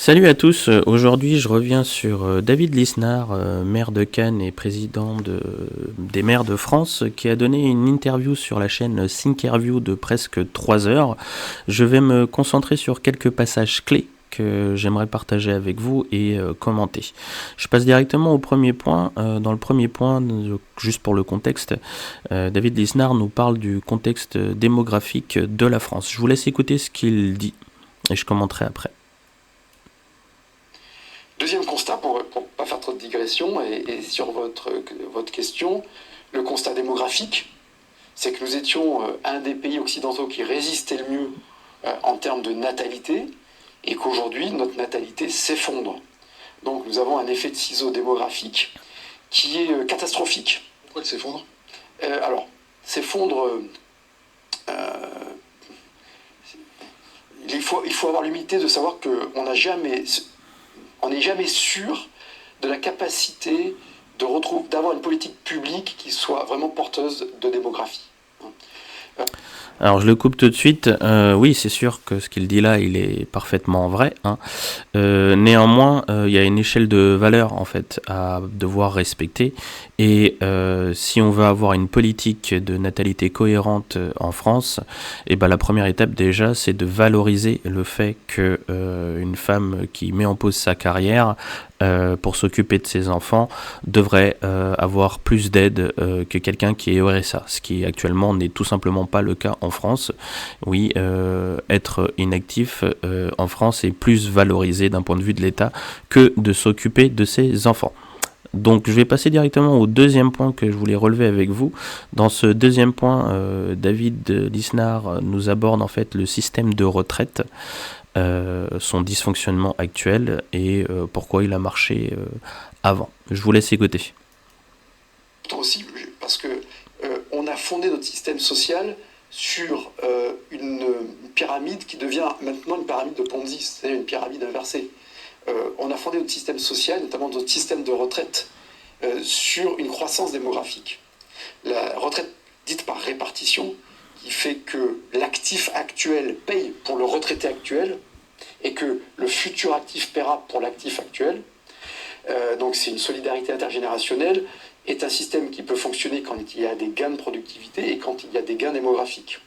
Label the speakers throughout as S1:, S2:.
S1: Salut à tous, aujourd'hui je reviens sur David Lisnard, maire de Cannes et président des maires de France, qui a donné une interview sur la chaîne Thinkerview de presque 3 heures. Je vais me concentrer sur quelques passages clés que j'aimerais partager avec vous et commenter. Je passe directement au premier point. Dans le premier point, juste pour le contexte, David Lisnard nous parle du contexte démographique de la France. Je vous laisse écouter ce qu'il dit et je commenterai après.
S2: Deuxième constat, pour ne pas faire trop de digression, et sur votre question, le constat démographique, c'est que nous étions un des pays occidentaux qui résistait le mieux en termes de natalité, et qu'aujourd'hui, notre natalité s'effondre. Donc nous avons un effet de ciseau démographique qui est catastrophique.
S3: Pourquoi il s'effondre ?
S2: Alors, s'effondre... il faut avoir l'humilité de savoir qu'on n'a jamais... On n'est jamais sûr de la capacité d'avoir une politique publique qui soit vraiment porteuse de démographie.
S1: Alors je le coupe tout de suite. Oui, c'est sûr que ce qu'il dit là, il est parfaitement vrai. Néanmoins, il y a une échelle de valeur en fait à devoir respecter. Et si on veut avoir une politique de natalité cohérente en France, et ben la première étape déjà, c'est de valoriser le fait que une femme qui met en pause sa carrière pour s'occuper de ses enfants devrait avoir plus d'aide que quelqu'un qui est au RSA, ce qui actuellement n'est tout simplement pas le cas en France. Oui, être inactif en France est plus valorisé d'un point de vue de l'État que de s'occuper de ses enfants. Donc je vais passer directement au deuxième point que je voulais relever avec vous. Dans ce deuxième point, David Lisnard nous aborde en fait le système de retraite, son dysfonctionnement actuel et pourquoi il a marché avant. Je vous laisse écouter.
S2: Aussi, parce que on a fondé notre système social sur une pyramide qui devient maintenant une pyramide de Ponzi, c'est-à-dire une pyramide inversée. On a fondé notre système social, notamment notre système de retraite, sur une croissance démographique. La retraite dite par répartition, qui fait que l'actif actuel paye pour le retraité actuel et que le futur actif paiera pour l'actif actuel. Donc c'est une solidarité intergénérationnelle, est un système qui peut fonctionner quand il y a des gains de productivité et quand il y a des gains démographiques.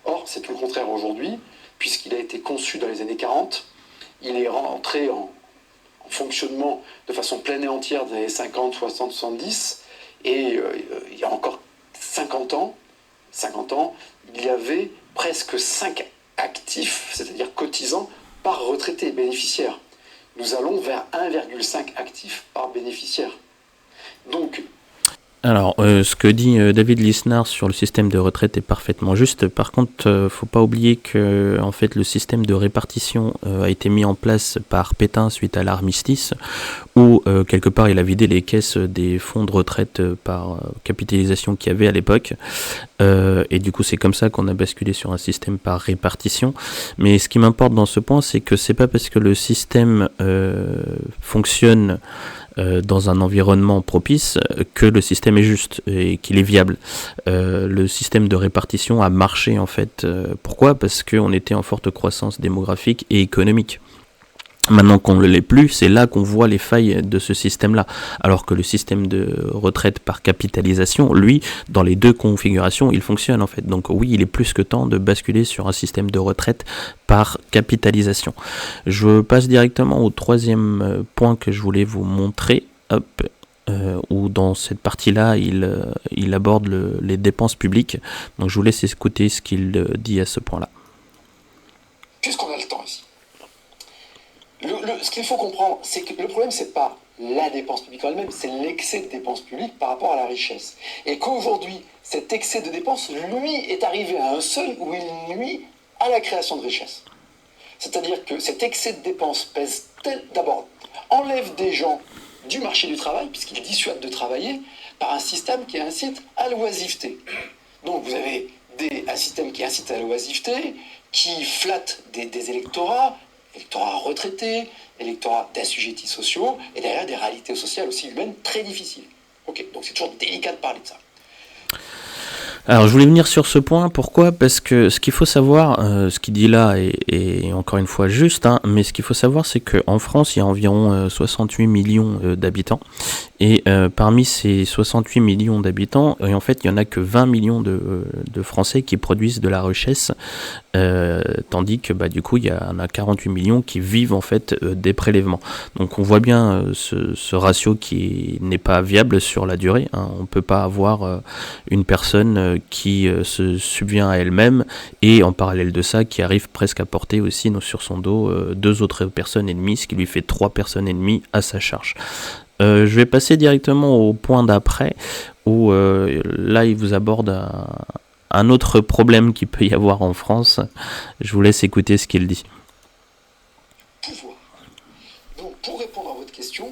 S2: Or, c'est tout le contraire aujourd'hui, puisqu'il a été conçu dans les années 40, il est rentré en fonctionnement de façon pleine et entière dans les années 50, 60, 70, et il y a encore 50 ans, il y avait presque 5 actifs, c'est-à-dire cotisants, par retraité bénéficiaire. Nous allons vers 1,5 actifs par bénéficiaire. Donc,
S1: alors, ce que dit David Lisnard sur le système de retraite est parfaitement juste. Par contre, faut pas oublier que en fait le système de répartition a été mis en place par Pétain suite à l'armistice, où quelque part il a vidé les caisses des fonds de retraite par capitalisation qu'il y avait à l'époque. Et du coup, c'est comme ça qu'on a basculé sur un système par répartition. Mais ce qui m'importe dans ce point, c'est que c'est pas parce que le système fonctionne dans un environnement propice que le système est juste et qu'il est viable. Le système de répartition a marché en fait. Pourquoi ? Parce qu'on était en forte croissance démographique et économique. Maintenant qu'on ne l'est plus, c'est là qu'on voit les failles de ce système-là. Alors que le système de retraite par capitalisation, lui, dans les deux configurations, il fonctionne en fait. Donc oui, il est plus que temps de basculer sur un système de retraite par capitalisation. Je passe directement au troisième point que je voulais vous montrer. Où dans cette partie-là, il aborde les dépenses publiques. Donc je vous laisse écouter ce qu'il dit à ce point-là.
S2: Puisqu'on a le temps ici. Ce qu'il faut comprendre, c'est que le problème, c'est pas la dépense publique en elle-même, c'est l'excès de dépenses publiques par rapport à la richesse. Et qu'aujourd'hui, cet excès de dépenses, lui, est arrivé à un seuil où il nuit à la création de richesse. C'est-à-dire que cet excès de dépenses pèse d'abord, enlève des gens du marché du travail, puisqu'il dissuade de travailler, par un système qui incite à l'oisiveté. Donc vous avez un système qui incite à l'oisiveté, qui flatte des électorats retraités, électorats d'assujettis sociaux, et derrière des réalités sociales aussi humaines très difficiles. Ok, donc c'est toujours délicat de parler de ça.
S1: Alors, je voulais venir sur ce point. Pourquoi? Parce que ce qu'il faut savoir, ce qu'il dit là est encore une fois juste, hein, mais ce qu'il faut savoir, c'est qu'en France, il y a environ 68 millions d'habitants. Et parmi ces 68 millions d'habitants, en fait, il n'y en a que 20 millions de Français qui produisent de la richesse, tandis que du coup, il y en a 48 millions qui vivent en fait des prélèvements. Donc, on voit bien ce ratio qui n'est pas viable sur la durée, hein. On ne peut pas avoir une personne qui se subvient à elle-même et en parallèle de ça qui arrive presque à porter aussi sur son dos deux autres personnes ennemies, ce qui lui fait 3 personnes ennemies à sa charge. Je vais passer directement au point d'après où là il vous aborde un autre problème qu'il peut y avoir en France. Je vous laisse écouter ce qu'il dit.
S2: Pouvoir. Donc pour répondre à votre question,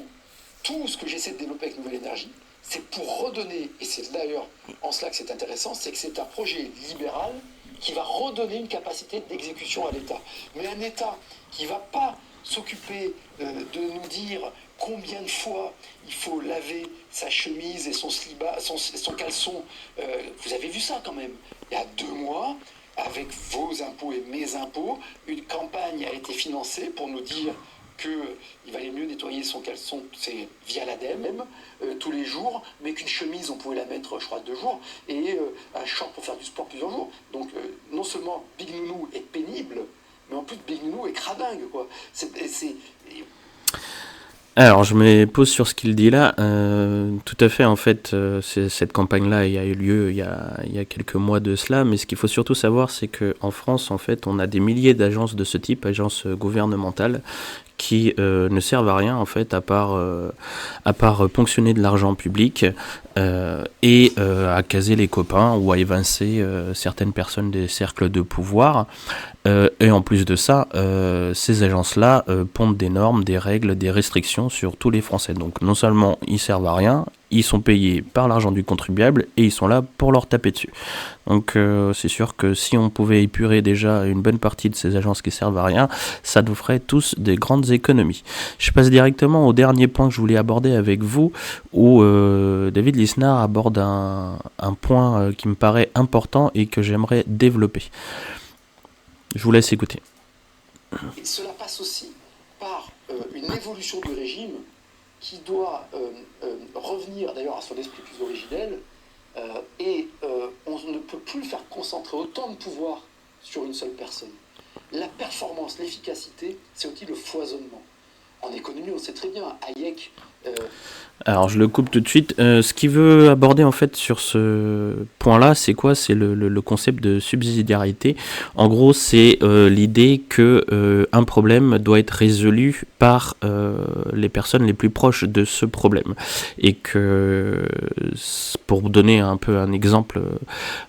S2: tout ce que j'essaie de développer avec Nouvelle Énergie, c'est pour redonner, et c'est d'ailleurs en cela que c'est intéressant, c'est que c'est un projet libéral qui va redonner une capacité d'exécution à l'État. Mais un État qui ne va pas s'occuper de nous dire combien de fois il faut laver sa chemise et son caleçon. Vous avez vu ça quand même. Il y a 2 mois, avec vos impôts et mes impôts, une campagne a été financée pour nous dire qu'il valait mieux nettoyer son caleçon, c'est via l'ADEME même, tous les jours, mais qu'une chemise, on pouvait la mettre, je crois, 2 jours, et un short pour faire du sport plusieurs jours. Donc, non seulement Big Nounou est pénible, mais en plus, Big Nounou est cradingue, quoi.
S1: Alors, je me pose sur ce qu'il dit là. Tout à fait, en fait, cette campagne-là a eu lieu il y a quelques mois de cela, mais ce qu'il faut surtout savoir, c'est qu'en France, en fait, on a des milliers d'agences de ce type, agences gouvernementales, qui ne servent à rien, en fait, à part ponctionner de l'argent public et à caser les copains ou à évincer certaines personnes des cercles de pouvoir. Et en plus de ça, ces agences-là pondent des normes, des règles, des restrictions sur tous les Français. Donc non seulement ils servent à rien, ils sont payés par l'argent du contribuable et ils sont là pour leur taper dessus. Donc c'est sûr que si on pouvait épurer déjà une bonne partie de ces agences qui servent à rien, ça nous ferait tous des grandes économies. Je passe directement au dernier point que je voulais aborder avec vous, où David Lisnard aborde un point qui me paraît important et que j'aimerais développer. Je vous laisse écouter.
S2: Et cela passe aussi par une évolution du régime qui doit revenir d'ailleurs à son esprit plus originel, et on ne peut plus faire concentrer autant de pouvoir sur une seule personne. La performance, l'efficacité, c'est aussi le foisonnement. En économie, on sait très bien, Hayek...
S1: Alors je le coupe tout de suite. Ce qu'il veut aborder en fait sur ce point-là, c'est quoi? C'est le concept de subsidiarité. En gros, c'est l'idée que un problème doit être résolu par les personnes les plus proches de ce problème. Et que, pour donner un peu un exemple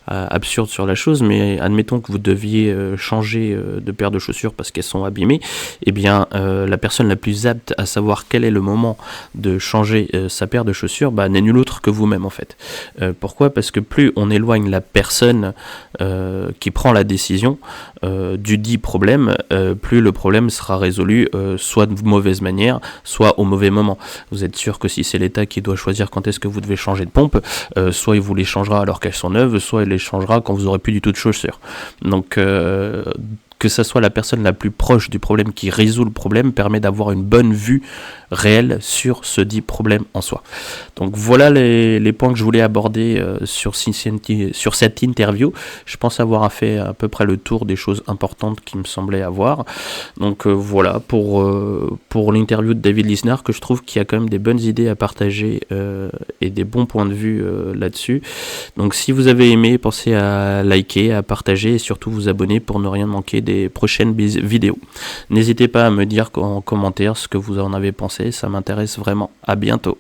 S1: absurde sur la chose, mais admettons que vous deviez changer de paire de chaussures parce qu'elles sont abîmées, eh bien la personne la plus apte à savoir quel est le moment de changer sa paire de chaussures n'est nul autre que vous-même en fait. Pourquoi? Parce que plus on éloigne la personne qui prend la décision du dit problème, plus le problème sera résolu soit de mauvaise manière, soit au mauvais moment. Vous êtes sûr que si c'est l'État qui doit choisir quand est-ce que vous devez changer de pompe, soit il vous les changera alors qu'elles sont neuves, soit il les changera quand vous aurez plus du tout de chaussures. Donc que ça soit la personne la plus proche du problème qui résout le problème permet d'avoir une bonne vue réelle sur ce dit problème en soi. Donc voilà les points que je voulais aborder sur cette interview. Je pense avoir fait à peu près le tour des choses importantes qui me semblaient avoir. Donc voilà pour l'interview de David Lisnard, que je trouve qu'il y a quand même des bonnes idées à partager et des bons points de vue là-dessus. Donc si vous avez aimé, pensez à liker, à partager et surtout vous abonner pour ne rien manquer des prochaines vidéos. N'hésitez pas à me dire en commentaire ce que vous en avez pensé, ça m'intéresse vraiment. À bientôt.